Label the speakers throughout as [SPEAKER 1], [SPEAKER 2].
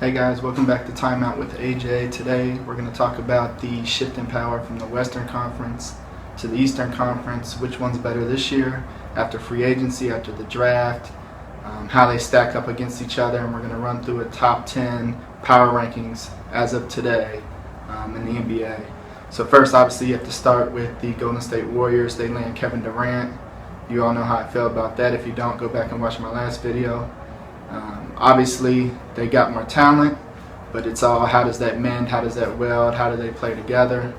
[SPEAKER 1] Hey guys, welcome back to Timeout with AJ. Today we're going to talk about the shift in power from the Western Conference to the Eastern Conference. Which one's better this year, after free agency, after the draft, how they stack up against each other, and we're going to run through a top 10 power rankings as of today in the NBA. So first, obviously, you have to start with the Golden State Warriors. They land Kevin Durant. You all know how I feel about that. If you don't, go back and watch my last video. Obviously, they got more talent, but it's all how does that mend, how does that weld, how do they play together,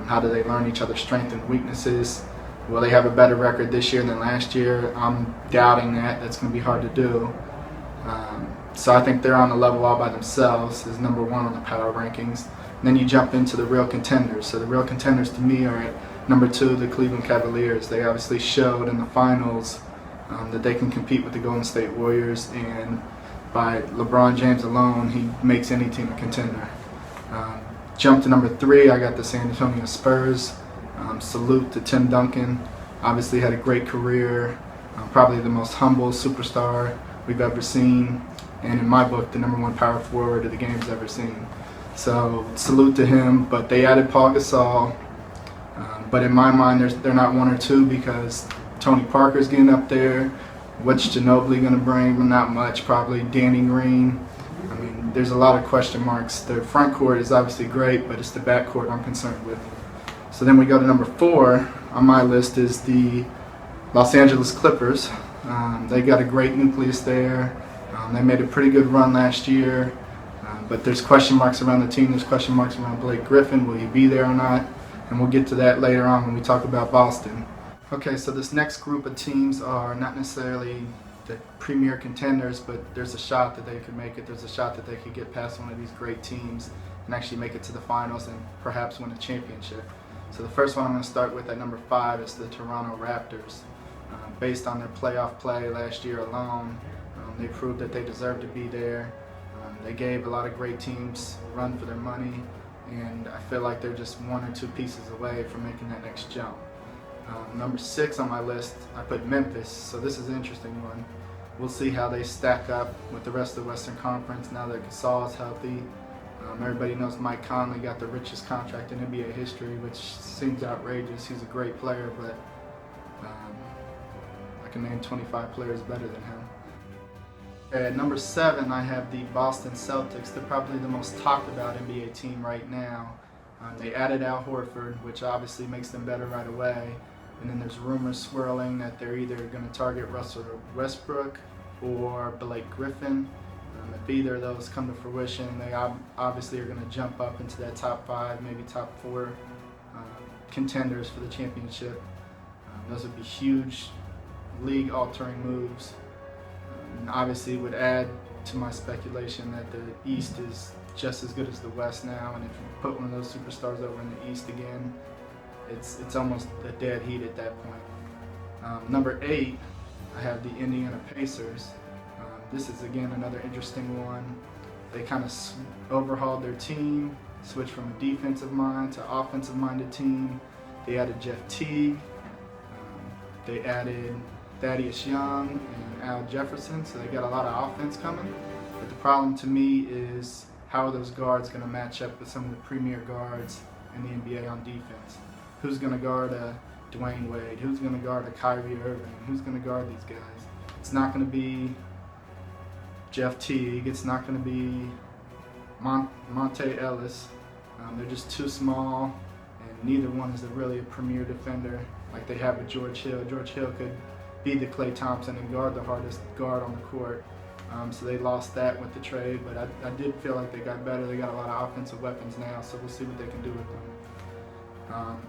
[SPEAKER 1] how do they learn each other's strengths and weaknesses. Will they have a better record this year than last year? I'm doubting that. That's going to be hard to do. So I think they're on a level all by themselves as number one on the power rankings. And then you jump into the real contenders. So the real contenders to me are at number 2, the Cleveland Cavaliers. They obviously showed in the finals that they can compete with the Golden State Warriors, and by LeBron James alone, he makes any team a contender. Jump to number 3, I got the San Antonio Spurs. Salute to Tim Duncan. Obviously had a great career, probably the most humble superstar we've ever seen, and in my book, the number 1 power forward of the game's ever seen. So salute to him, but they added Paul Gasol. But in my mind, they're not 1 or 2 because Tony Parker's getting up there. What's Ginobili going to bring? Well, not much, probably. Danny Green. I mean, there's a lot of question marks. The front court is obviously great, but it's the back court I'm concerned with. So then we go to number 4 on my list is the Los Angeles Clippers. They got a great nucleus there. They made a pretty good run last year, but there's question marks around the team. There's question marks around Blake Griffin. Will he be there or not? And we'll get to that later on when we talk about Boston. Okay, so this next group of teams are not necessarily the premier contenders, but there's a shot that they could make it. There's a shot that they could get past one of these great teams and actually make it to the finals and perhaps win a championship. So the first one I'm going to start with at number 5 is the Toronto Raptors. Based on their playoff play last year alone, they proved that they deserve to be there. They gave a lot of great teams a run for their money, and I feel like they're just 1 or 2 pieces away from making that next jump. Number 6 on my list, I put Memphis, so this is an interesting one. We'll see how they stack up with the rest of the Western Conference now that Gasol is healthy. Everybody knows Mike Conley got the richest contract in NBA history, which seems outrageous. He's a great player, but I can name 25 players better than him. At number 7, I have the Boston Celtics. They're probably the most talked about NBA team right now. They added Al Horford, which obviously makes them better right away. And then there's rumors swirling that they're either going to target Russell Westbrook or Blake Griffin. If either of those come to fruition, they obviously are going to jump up into that top 5, maybe top 4 contenders for the championship. Those would be huge league-altering moves. And obviously would add to my speculation that the East is just as good as the West now, and if you put one of those superstars over in the East again, it's almost a dead heat at that point. Number 8, I have the Indiana Pacers. This is again another interesting one. They kind of overhauled their team, switched from a defensive mind to offensive minded team. They added Jeff Teague. They added Thaddeus Young and Al Jefferson, so they got a lot of offense coming. But the problem to me is how are those guards going to match up with some of the premier guards in the NBA on defense? Who's going to guard a Dwayne Wade? Who's going to guard a Kyrie Irving? Who's going to guard these guys? It's not going to be Jeff Teague. It's not going to be Monte Ellis. They're just too small, and neither one is really a premier defender like they have with George Hill. George Hill could be the Klay Thompson and guard the hardest guard on the court. So they lost that with the trade, but I did feel like they got better. They got a lot of offensive weapons now, so we'll see what they can do with them.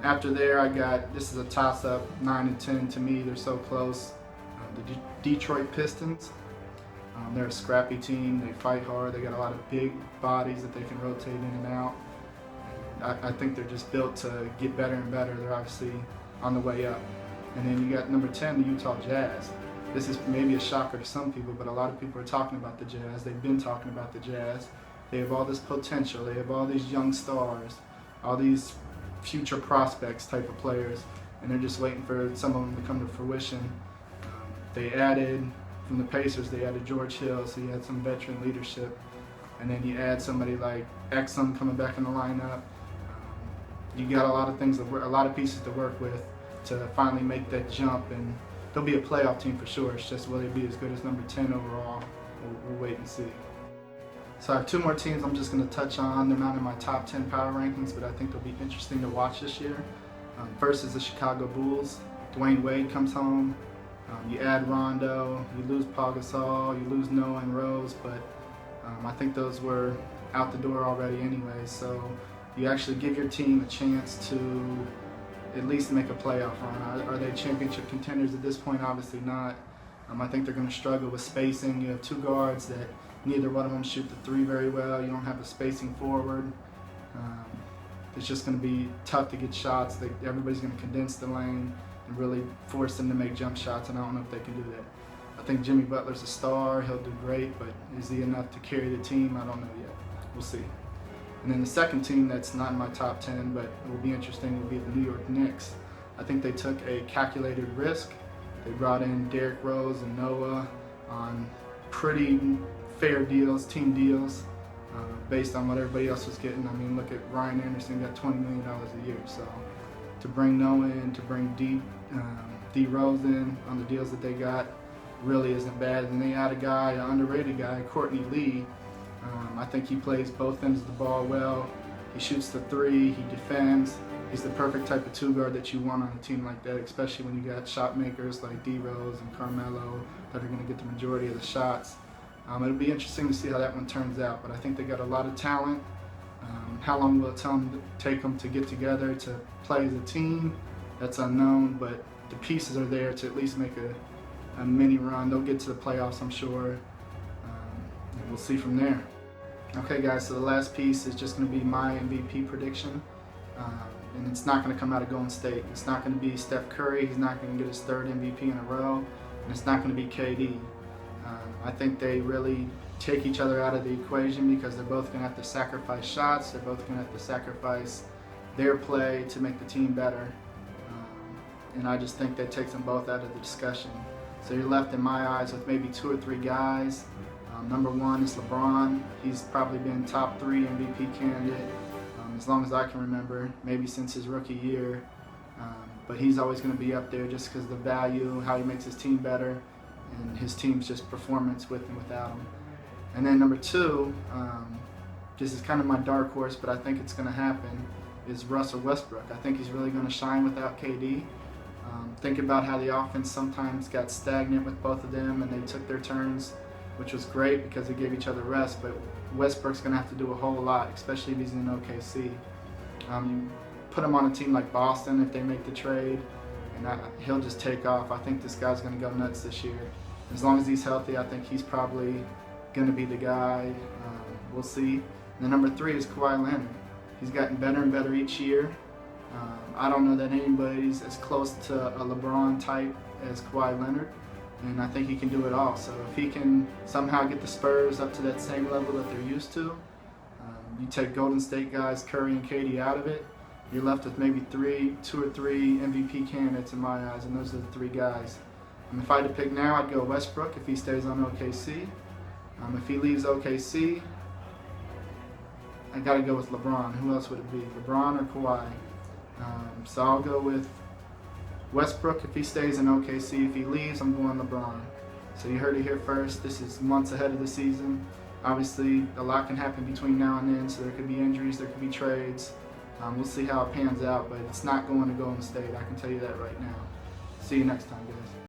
[SPEAKER 1] After there, this is a toss-up, 9 and 10 to me. They're so close. The Detroit Pistons. They're a scrappy team. They fight hard. They got a lot of big bodies that they can rotate in and out. I think they're just built to get better and better. They're obviously on the way up. And then you got number 10, the Utah Jazz. This is maybe a shocker to some people, but a lot of people are talking about the Jazz. They've been talking about the Jazz. They have all this potential. They have all these young stars, all these future prospects type of players, and they're just waiting for some of them to come to fruition. They added, from the Pacers, they added George Hill, so he had some veteran leadership. and then you add somebody like Exum coming back in the lineup. You got a lot of things, a lot of pieces to work with to finally make that jump, and they'll be a playoff team for sure. It's just will they be as good as number 10 overall? We'll wait and see. So I have two more teams I'm just going to touch on. They're not in my top 10 power rankings, but I think they'll be interesting to watch this year. First is the Chicago Bulls. Dwayne Wade comes home. You add Rondo, you lose Paul Gasol, you lose Noah and Rose, but I think those were out the door already anyway. So you actually give your team a chance to at least make a playoff run. Are they championship contenders at this point? Obviously not. I think they're going to struggle with spacing. You have two guards that neither one of them shoot the three very well. You don't have the spacing forward. It's just going to be tough to get shots. Everybody's going to condense the lane and really force them to make jump shots, and I don't know if they can do that. I think Jimmy Butler's a star. He'll do great, but is he enough to carry the team? I don't know yet. We'll see. And then the second team that's not in my top 10, but it will be interesting, will be the New York Knicks. I think they took a calculated risk. They brought in Derrick Rose and Noah on pretty fair deals, team deals, based on what everybody else was getting. I mean, look at Ryan Anderson, got $20 million a year. So to bring Noah in, to bring D Rose in on the deals that they got really isn't bad. And they had an underrated guy, Courtney Lee. I think he plays both ends of the ball well. He shoots the three, he defends. He's the perfect type of two guard that you want on a team like that, especially when you got shot makers like D Rose and Carmelo that are going to get the majority of the shots. It'll be interesting to see how that one turns out, but I think they got a lot of talent. How long will it take them to get together to play as a team? That's unknown, but the pieces are there to at least make a mini run. They'll get to the playoffs, I'm sure, and we'll see from there. Okay, guys, so the last piece is just going to be my MVP prediction, and it's not going to come out of Golden State. It's not going to be Steph Curry. He's not going to get his third MVP in a row, and it's not going to be KD. I think they really take each other out of the equation because they're both going to have to sacrifice shots. They're both going to have to sacrifice their play to make the team better. And I just think that takes them both out of the discussion. So you're left, in my eyes, with maybe two or three guys. Number one is LeBron. He's probably been top 3 MVP candidate as long as I can remember, maybe since his rookie year. But he's always going to be up there just because of the value, how he makes his team better, and his team's just performance with and without him. And then number 2, this is kind of my dark horse, but I think it's going to happen, is Russell Westbrook. I think he's really going to shine without KD. Think about how the offense sometimes got stagnant with both of them, and they took their turns, which was great because they gave each other rest, but Westbrook's going to have to do a whole lot, especially if he's in OKC. You put him on a team like Boston if they make the trade, and he'll just take off. I think this guy's going to go nuts this year. As long as he's healthy, I think he's probably going to be the guy. We'll see. And then number 3 is Kawhi Leonard. He's gotten better and better each year. I don't know that anybody's as close to a LeBron type as Kawhi Leonard, and I think he can do it all. So if he can somehow get the Spurs up to that same level that they're used to, you take Golden State guys, Curry and KD, out of it, you're left with maybe 2 or 3 MVP candidates in my eyes, and those are the 3 guys. If I had to pick now, I'd go Westbrook if he stays on OKC. If he leaves OKC, I got to go with LeBron. Who else would it be, LeBron or Kawhi? So I'll go with Westbrook if he stays in OKC. If he leaves, I'm going LeBron. So you heard it here first. This is months ahead of the season. Obviously, a lot can happen between now and then, so there could be injuries, there could be trades. We'll see how it pans out, but it's not going to Golden State. I can tell you that right now. See you next time, guys.